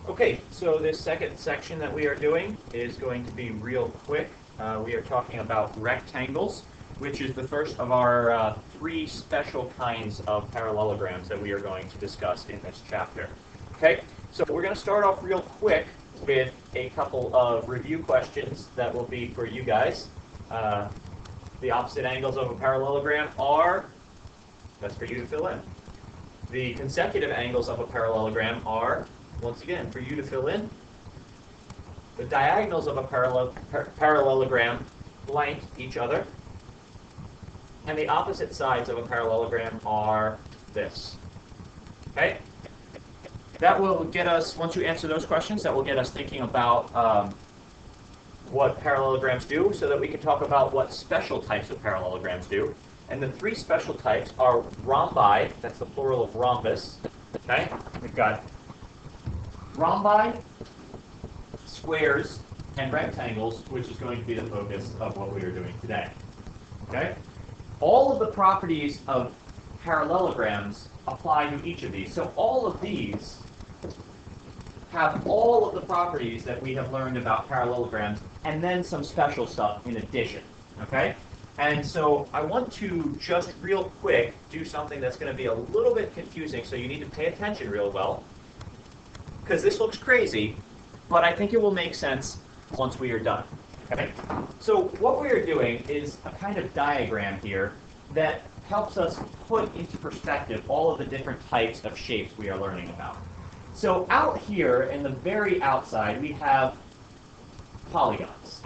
Okay, so this second section that we are doing is going to be real quick. We are talking about rectangles, which is the first of our three special kinds of parallelograms that we are going to discuss in this chapter. Okay, so we're going to start off real quick with a couple of review questions that will be for you guys. The opposite angles of a parallelogram are, that's for you to fill in. The consecutive angles of a parallelogram are, once again, for you to fill in. The diagonals of a parallelogram blank each other. And the opposite sides of a parallelogram are this. Okay? That will get us, once you answer those questions, that will get us thinking about what parallelograms do so that we can talk about what special types of parallelograms do. And the three special types are rhombi, that's the plural of rhombus. Okay? We've got rhombi, squares, and rectangles, which is going to be the focus of what we are doing today. Okay? All of the properties of parallelograms apply to each of these. So all of these have all of the properties that we have learned about parallelograms, and then some special stuff in addition. Okay? And so I want to just real quick do something that's going to be a little bit confusing, so you need to pay attention real well, because this looks crazy, but I think it will make sense once we are done. Okay? So what we are doing is a kind of diagram here that helps us put into perspective all of the different types of shapes we are learning about. So out here in the very outside, we have polygons.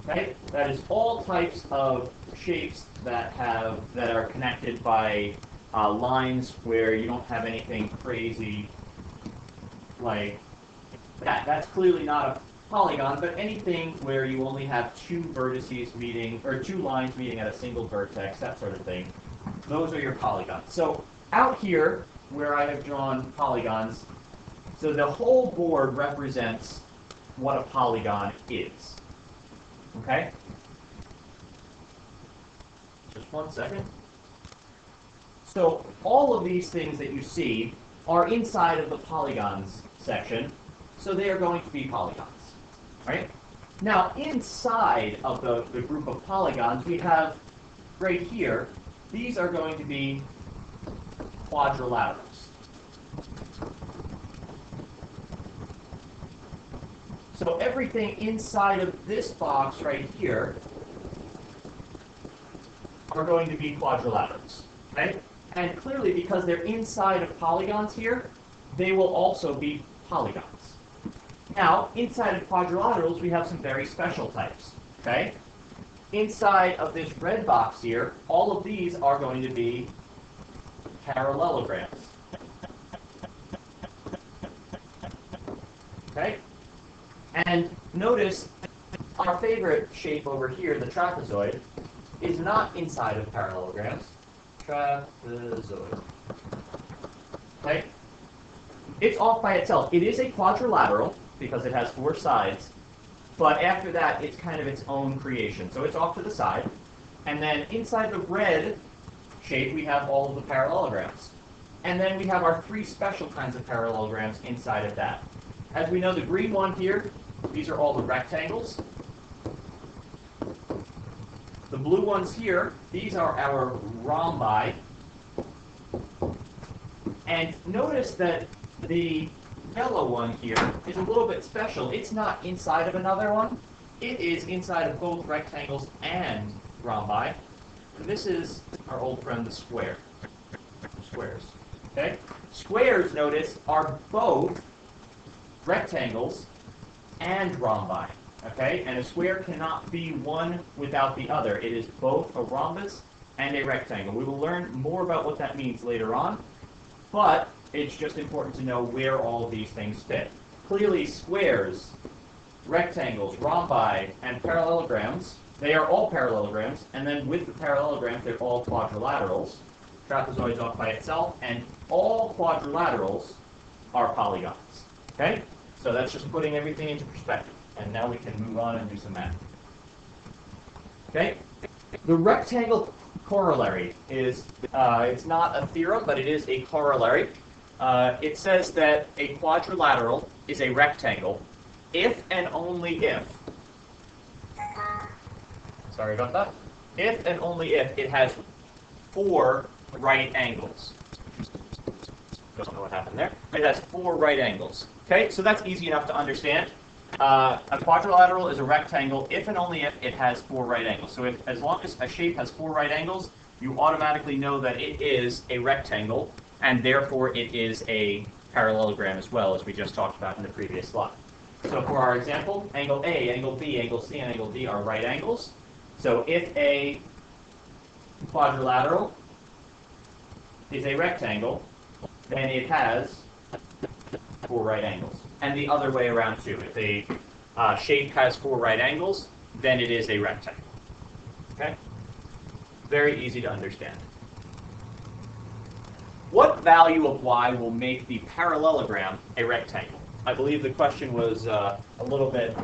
Okay? That is all types of shapes that are connected by lines where you don't have anything crazy like that. That's clearly not a polygon, but anything where you only have two vertices meeting, or two lines meeting at a single vertex, that sort of thing. Those are your polygons. So out here, where I have drawn polygons, so the whole board represents what a polygon is. Okay? Just 1 second. So all of these things that you see are inside of the polygons section, so they are going to be polygons. Right? Now, inside of the group of polygons, we have right here, these are going to be quadrilaterals. So everything inside of this box right here are going to be quadrilaterals. Okay? And clearly, because they're inside of polygons here, they will also be polygons. Now, inside of quadrilaterals, we have some very special types. Okay? Inside of this red box here, all of these are going to be parallelograms. Okay? And notice our favorite shape over here, the trapezoid, is not inside of parallelograms. Trapezoid. Okay? It's off by itself. It is a quadrilateral because it has four sides, but after that, it's kind of its own creation. So it's off to the side. And then inside the red shape, we have all of the parallelograms. And then we have our three special kinds of parallelograms inside of that. As we know, the green one here, these are all the rectangles. The blue ones here, these are our rhombi. And notice that the yellow one here is a little bit special. It's not inside of another one. It is inside of both rectangles and rhombi. This is our old friend, the square. Squares. Okay? Squares, notice, are both rectangles and rhombi. Okay? And a square cannot be one without the other. It is both a rhombus and a rectangle. We will learn more about what that means later on, but it's just important to know where all of these things fit. Clearly, squares, rectangles, rhombi, and parallelograms, they are all parallelograms, and then with the parallelograms, they're all quadrilaterals. Trapezoid's off by itself, and all quadrilaterals are polygons. Okay? So that's just putting everything into perspective. And now we can move on and do some math. Okay? The rectangle corollary is, it's not a theorem, but it is a corollary. it says that a quadrilateral is a rectangle if and only if, sorry about that, if and only if it has 4 right angles. Don't know what happened there. It has 4 right angles. Okay, so that's easy enough to understand. A quadrilateral is a rectangle if and only if it has 4 right angles. So if, as long as a shape has 4 right angles, you automatically know that it is a rectangle, and therefore it is a parallelogram as well, as we just talked about in the previous slide. So for our example, angle A, angle B, angle C, and angle D are right angles. So if a quadrilateral is a rectangle, then it has 4 right angles. And the other way around too. If a shape has 4 right angles, then it is a rectangle. Okay? Very easy to understand. What value of y will make the parallelogram a rectangle? I believe the question was a little bit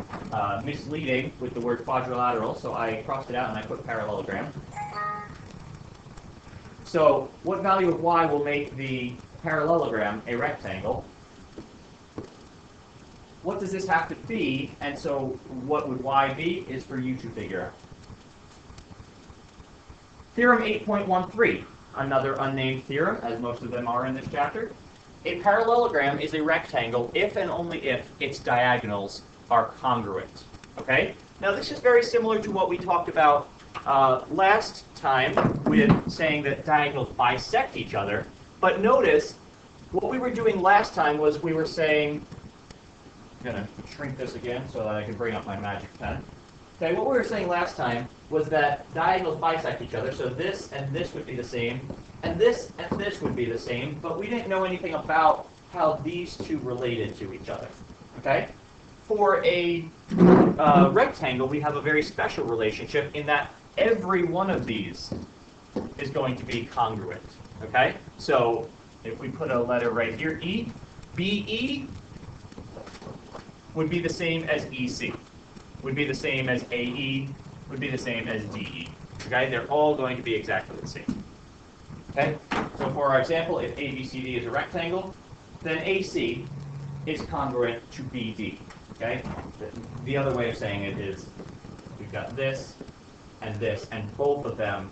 misleading with the word quadrilateral, so I crossed it out and I put parallelogram. So what value of y will make the parallelogram a rectangle? What does this have to be? And so what would y be is for you to figure out. Theorem 8.13, another unnamed theorem, as most of them are in this chapter. A parallelogram is a rectangle if and only if its diagonals are congruent. Okay? Now this is very similar to what we talked about last time with saying that diagonals bisect each other. But notice, what we were doing last time was we were saying, I'm going to shrink this again so that I can bring up my magic pen. Okay, what we were saying last time was that diagonals bisect each other, so this and this would be the same, and this would be the same, but we didn't know anything about how these two related to each other. Okay? For a rectangle, we have a very special relationship in that every one of these is going to be congruent. Okay? So if we put a letter right here, E, BE would be the same as EC, would be the same as AE, would be the same as DE. Okay? They're all going to be exactly the same. Okay? So for our example, if ABCD is a rectangle, then AC is congruent to BD. Okay? The other way of saying it is we've got this, and both of them,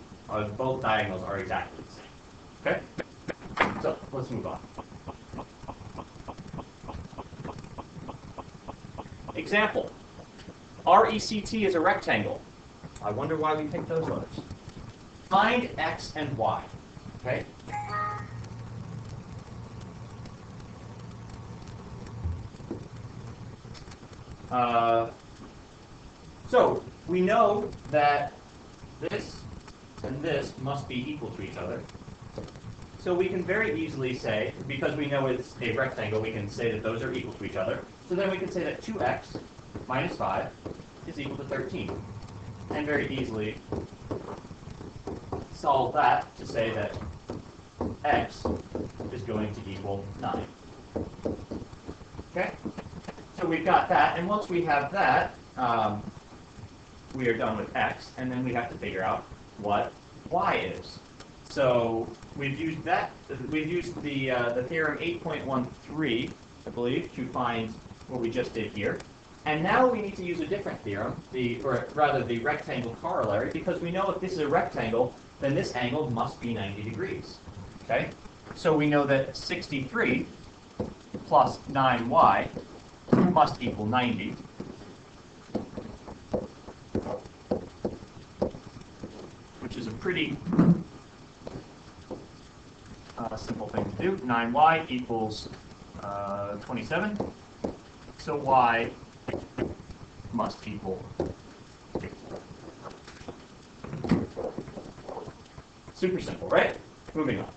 both diagonals are exactly the same. Okay? So let's move on. Example. RECT is a rectangle. I wonder why we picked those letters. Find x and y. Okay? So we know that this and this must be equal to each other. So we can very easily say, because we know it's a rectangle, we can say that those are equal to each other. So then we can say that 2x minus 5 is equal to 13. And very easily solve that to say that x is going to equal 9. Okay? So we've got that, and once we have that, we are done with x, and then we have to figure out what y is. So we've used that. We've used the theorem 8.13, I believe, to find what we just did here. And now we need to use a different theorem, or rather the rectangle corollary, because we know if this is a rectangle, then this angle must be 90 degrees. Okay? So we know that 63 plus 9y must equal 90. Which is a pretty simple thing to do. 9y equals 27. So y must equal 8. Super simple, right? Moving on.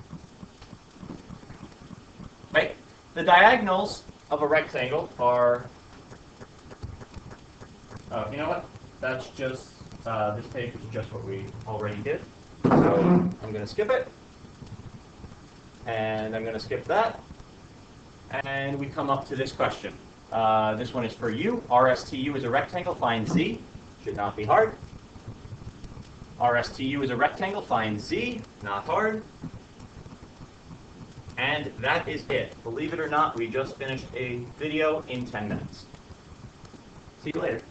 Right? The diagonals of a rectangle are, you know what? That's just, this page is just what we already did. So I'm going to skip it. And I'm going to skip that. And we come up to this question. This one is for you. RSTU is a rectangle, find Z. Should not be hard. RSTU is a rectangle, find Z. Not hard. And And that is it. Believe it or not, we just finished a video in 10 minutes. See you later.